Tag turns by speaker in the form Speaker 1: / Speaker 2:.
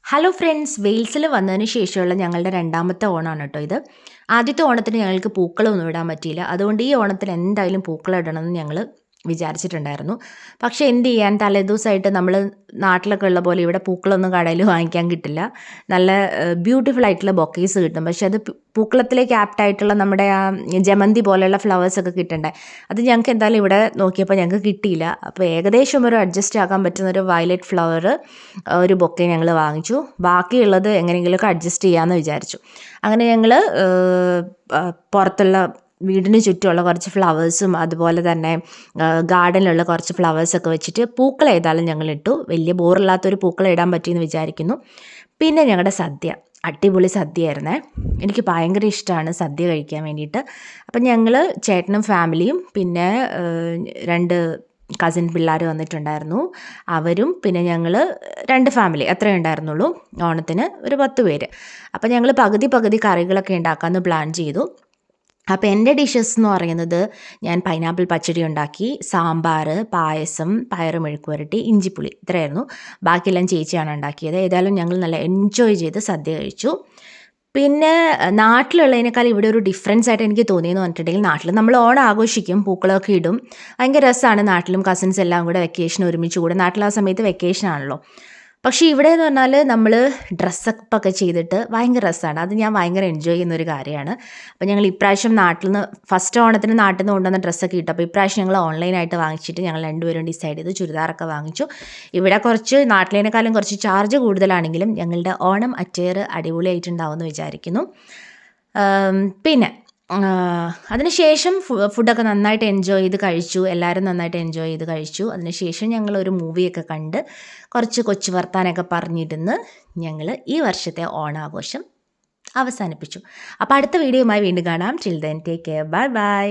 Speaker 1: Hello friends, വെയിൽസിൽ വന്നതിന് ശേഷമുള്ള ഞങ്ങളുടെ രണ്ടാമത്തെ ഓണമാണ് കേട്ടോ ഇത്. ആദ്യത്തെ ഓണത്തിന് ഞങ്ങൾക്ക് പൂക്കളൊന്നും ഇടാൻ പറ്റിയില്ല. അതുകൊണ്ട് ഈ ഓണത്തിന് എന്തായാലും പൂക്കളം ഇടണമെന്ന് ഞങ്ങൾ വിചാരിച്ചിട്ടുണ്ടായിരുന്നു. പക്ഷേ എന്ത് ചെയ്യാൻ, തലേദിവസമായിട്ട് നമ്മൾ നാട്ടിലൊക്കെ ഉള്ള പോലെ ഇവിടെ പൂക്കളൊന്നും കടയിൽ വാങ്ങിക്കാൻ കിട്ടില്ല. നല്ല ബ്യൂട്ടിഫുൾ ആയിട്ടുള്ള ബൊക്കേസ് കിട്ടും. പക്ഷേ അത് പൂക്കളത്തിലേക്ക് ആപ്റ്റായിട്ടുള്ള നമ്മുടെ ആ ജമന്തി പോലെയുള്ള ഫ്ലവേഴ്സൊക്കെ കിട്ടണ്ടേ. അത് ഞങ്ങൾക്ക് എന്തായാലും ഇവിടെ നോക്കിയപ്പോൾ ഞങ്ങൾക്ക് കിട്ടിയില്ല. അപ്പോൾ ഏകദേശം ഒരു അഡ്ജസ്റ്റ് ആക്കാൻ പറ്റുന്ന ഒരു വയലറ്റ് ഫ്ലവർ ഒരു ബൊക്കെ ഞങ്ങൾ വാങ്ങിച്ചു. ബാക്കിയുള്ളത് എങ്ങനെയെങ്കിലുമൊക്കെ അഡ്ജസ്റ്റ് ചെയ്യാമെന്ന് വിചാരിച്ചു. അങ്ങനെ ഞങ്ങൾ പുറത്തുള്ള വീടിന് ചുറ്റുമുള്ള കുറച്ച് ഫ്ലവേഴ്സും അതുപോലെ തന്നെ ഗാർഡനിലുള്ള കുറച്ച് ഫ്ലവേഴ്സൊക്കെ വെച്ചിട്ട് പൂക്കൾ ഏതായാലും ഞങ്ങൾ ഇട്ടു. വലിയ ബോറില്ലാത്തൊരു പൂക്കളം ഇടാൻ പറ്റിയെന്ന് വിചാരിക്കുന്നു. പിന്നെ ഞങ്ങളുടെ സദ്യ, അടിപൊളി സദ്യയായിരുന്നേ. എനിക്ക് ഭയങ്കര ഇഷ്ടമാണ് സദ്യ കഴിക്കാൻ വേണ്ടിയിട്ട്. അപ്പം ഞങ്ങൾ ചേട്ടനും ഫാമിലിയും പിന്നെ 2 കസിൻ പിള്ളേർ വന്നിട്ടുണ്ടായിരുന്നു. അവരും പിന്നെ ഞങ്ങൾ 2 ഫാമിലി അത്രയേ ഉണ്ടായിരുന്നുള്ളൂ. ഓണത്തിന് ഒരു 10 പേര്. അപ്പം ഞങ്ങൾ പകുതി കറികളൊക്കെ ഉണ്ടാക്കാമെന്ന് പ്ലാൻ ചെയ്തു. അപ്പോൾ എൻ്റെ ഡിഷസ് എന്ന് പറയുന്നത്, ഞാൻ പൈനാപ്പിൾ പച്ചടി ഉണ്ടാക്കി, സാമ്പാർ, പായസം, പയറ് മെഴുക്ക് പുരട്ടി, ഇഞ്ചിപ്പുളി, ഇത്രയായിരുന്നു. ബാക്കിയെല്ലാം ചേച്ചിയാണ് ഉണ്ടാക്കിയത്. ഏതായാലും ഞങ്ങൾ നല്ല എൻജോയ് ചെയ്ത് സദ്യ കഴിച്ചു. പിന്നെ നാട്ടിലുള്ളതിനേക്കാൾ ഇവിടെ ഒരു ഡിഫറൻസ് ആയിട്ട് എനിക്ക് തോന്നിയെന്ന് പറഞ്ഞിട്ടുണ്ടെങ്കിൽ, നാട്ടിൽ നമ്മൾ ഓണം ആഘോഷിക്കും, പൂക്കളമൊക്കെ ഇടും, ഭയങ്കര രസമാണ്. നാട്ടിലും കസിൻസ് എല്ലാം കൂടെ വെക്കേഷൻ ഒരുമിച്ച് കൂടെ, നാട്ടിൽ ആ സമയത്ത് വെക്കേഷൻ ആണല്ലോ. പക്ഷേ ഇവിടെ എന്ന് പറഞ്ഞാൽ നമ്മൾ ഡ്രസ്സപ്പ് ഒക്കെ ചെയ്തിട്ട് ഭയങ്കര രസമാണ്. അത് ഞാൻ ഭയങ്കര എൻജോയ് ചെയ്യുന്നൊരു കാര്യമാണ്. അപ്പോൾ ഞങ്ങൾ ഇപ്രാവശ്യം നാട്ടിൽ നിന്ന് ഫസ്റ്റ് ഓണത്തിന് നാട്ടിൽ നിന്ന് കൊണ്ടുവന്ന ഡ്രസ്സൊക്കെ ഇട്ടു. അപ്പോൾ ഇപ്രാവശ്യം ഞങ്ങൾ ഓൺലൈനായിട്ട് വാങ്ങിച്ചിട്ട് ഞങ്ങൾ 2 പേരും ഡിസൈഡ് ചെയ്ത് ചുരിദാറൊക്കെ വാങ്ങിച്ചു. ഇവിടെ കുറച്ച് നാട്ടിലേനേക്കാളും കുറച്ച് ചാർജ് കൂടുതലാണെങ്കിലും ഞങ്ങളുടെ ഓണം അറ്റയർ അടിപൊളിയായിട്ടുണ്ടാവുമെന്ന് വിചാരിക്കുന്നു. പിന്നെ അതിനുശേഷം ഫുഡൊക്കെ നന്നായിട്ട് എൻജോയ് ചെയ്ത് കഴിച്ചു. എല്ലാവരും നന്നായിട്ട് എൻജോയ് ചെയ്ത് കഴിച്ചു. അതിനുശേഷം ഞങ്ങളൊരു മൂവിയൊക്കെ കണ്ട് കുറച്ച് കൊച്ചു വർത്താനമൊക്കെ പറഞ്ഞിരുന്ന് ഞങ്ങൾ ഈ വർഷത്തെ ഓണാഘോഷം അവസാനിപ്പിച്ചു. അപ്പോൾ അടുത്ത വീഡിയോയുമായി വീണ്ടും കാണാം. Till then take care, bye bye.